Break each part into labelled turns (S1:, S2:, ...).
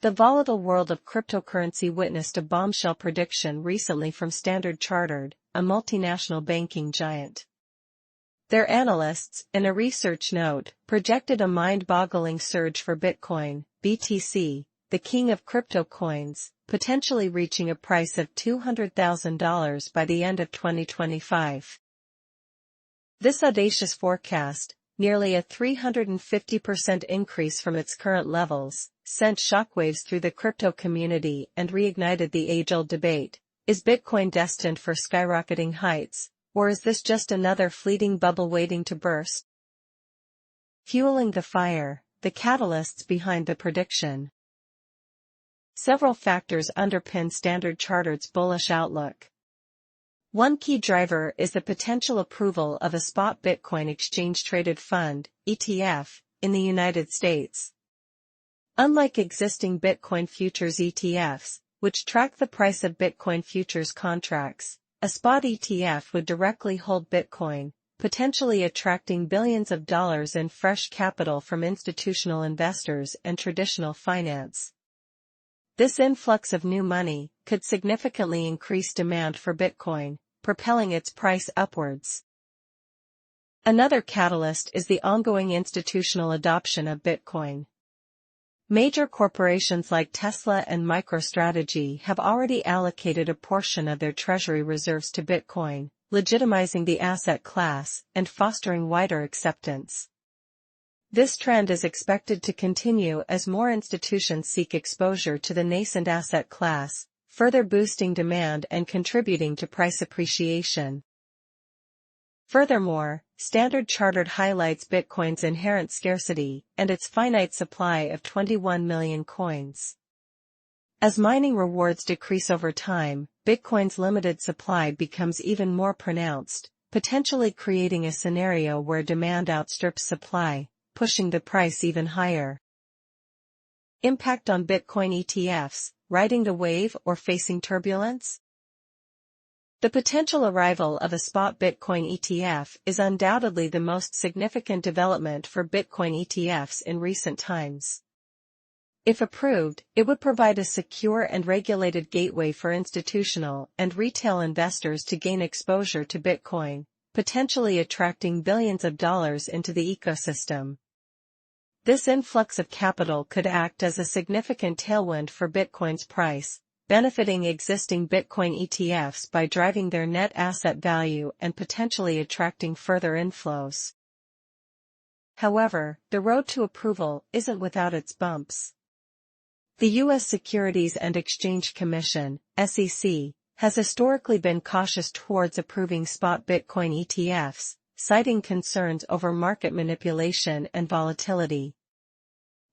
S1: The volatile world of cryptocurrency witnessed a bombshell prediction recently from Standard Chartered, a multinational banking giant. Their analysts, in a research note, projected a mind-boggling surge for Bitcoin, BTC, the king of crypto coins, potentially reaching a price of $200,000 by the end of 2025. This audacious forecast, nearly a 350% increase from its current levels, sent shockwaves through the crypto community and reignited the age-old debate: is Bitcoin destined for skyrocketing heights, or is this just another fleeting bubble waiting to burst? Fueling the fire, the catalysts behind the prediction. Several factors underpin Standard Chartered's bullish outlook. One key driver is the potential approval of a spot Bitcoin exchange-traded fund, ETF, in the United States. Unlike existing Bitcoin futures ETFs, which track the price of Bitcoin futures contracts, a spot ETF would directly hold Bitcoin, potentially attracting billions of dollars in fresh capital from institutional investors and traditional finance. This influx of new money could significantly increase demand for Bitcoin, propelling its price upwards. Another catalyst is the ongoing institutional adoption of Bitcoin. Major corporations like Tesla and MicroStrategy have already allocated a portion of their treasury reserves to Bitcoin, legitimizing the asset class and fostering wider acceptance. This trend is expected to continue as more institutions seek exposure to the nascent asset class, further boosting demand and contributing to price appreciation. Furthermore, Standard Chartered highlights Bitcoin's inherent scarcity and its finite supply of 21 million coins. As mining rewards decrease over time, Bitcoin's limited supply becomes even more pronounced, potentially creating a scenario where demand outstrips supply, pushing the price even higher. Impact on Bitcoin ETFs, riding the wave or facing turbulence? The potential arrival of a spot Bitcoin ETF is undoubtedly the most significant development for Bitcoin ETFs in recent times. If approved, it would provide a secure and regulated gateway for institutional and retail investors to gain exposure to Bitcoin, potentially attracting billions of dollars into the ecosystem. This influx of capital could act as a significant tailwind for Bitcoin's price, benefiting existing Bitcoin ETFs by driving their net asset value and potentially attracting further inflows. However, the road to approval isn't without its bumps. The U.S. Securities and Exchange Commission, SEC, has historically been cautious towards approving spot Bitcoin ETFs, citing concerns over market manipulation and volatility.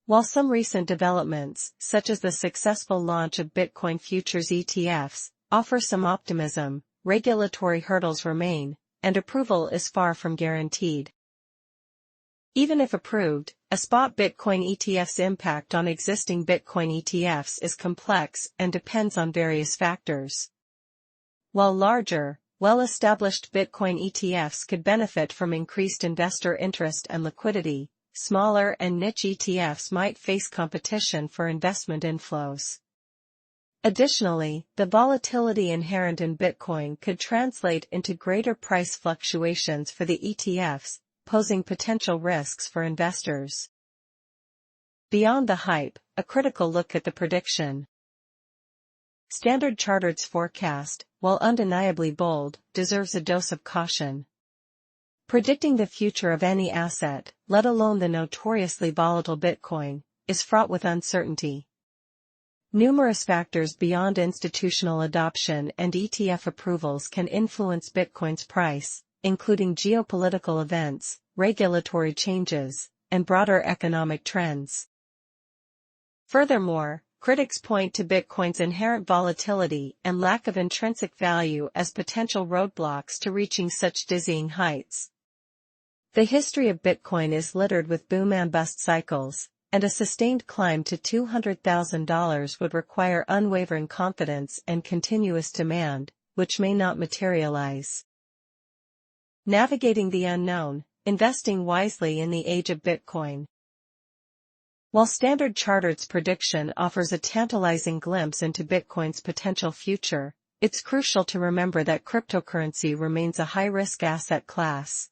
S1: While some recent developments, such as the successful launch of Bitcoin futures ETFs, offer some optimism, regulatory hurdles remain, and approval is far from guaranteed. Even if approved, a spot Bitcoin ETF's impact on existing Bitcoin ETFs is complex and depends on various factors. While larger, well-established Bitcoin ETFs could benefit from increased investor interest and liquidity, smaller and niche ETFs might face competition for investment inflows. Additionally, the volatility inherent in Bitcoin could translate into greater price fluctuations for the ETFs, posing potential risks for investors. Beyond the hype, a critical look at the prediction. Standard Chartered's forecast, while undeniably bold, deserves a dose of caution. Predicting the future of any asset, let alone the notoriously volatile Bitcoin, is fraught with uncertainty. Numerous factors beyond institutional adoption and ETF approvals can influence Bitcoin's price, including geopolitical events, regulatory changes, and broader economic trends. Furthermore, critics point to Bitcoin's inherent volatility and lack of intrinsic value as potential roadblocks to reaching such dizzying heights. The history of Bitcoin is littered with boom and bust cycles, and a sustained climb to $200,000 would require unwavering confidence and continuous demand, which may not materialize. Navigating the unknown, investing wisely in the age of Bitcoin. While Standard Chartered's prediction offers a tantalizing glimpse into Bitcoin's potential future, it's crucial to remember that cryptocurrency remains a high-risk asset class.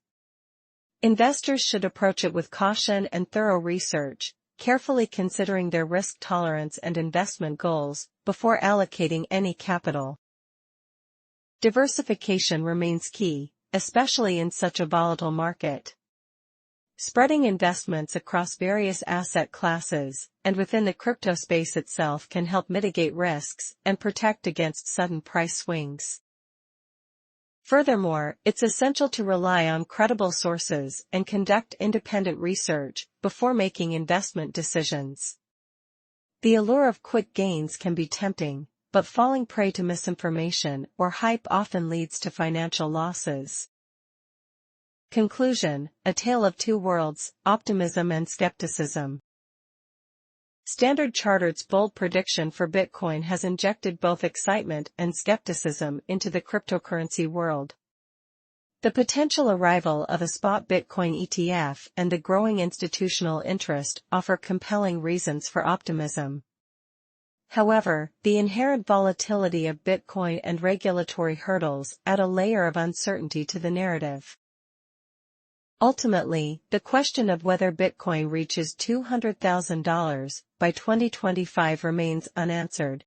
S1: Investors should approach it with caution and thorough research, carefully considering their risk tolerance and investment goals before allocating any capital. Diversification remains key, especially in such a volatile market. Spreading investments across various asset classes and within the crypto space itself can help mitigate risks and protect against sudden price swings. Furthermore, it's essential to rely on credible sources and conduct independent research before making investment decisions. The allure of quick gains can be tempting, but falling prey to misinformation or hype often leads to financial losses. Conclusion: a tale of two worlds, optimism and skepticism. Standard Chartered's bold prediction for Bitcoin has injected both excitement and skepticism into the cryptocurrency world. The potential arrival of a spot Bitcoin ETF and the growing institutional interest offer compelling reasons for optimism. However, the inherent volatility of Bitcoin and regulatory hurdles add a layer of uncertainty to the narrative. Ultimately, the question of whether Bitcoin reaches $200,000 by 2025 remains unanswered.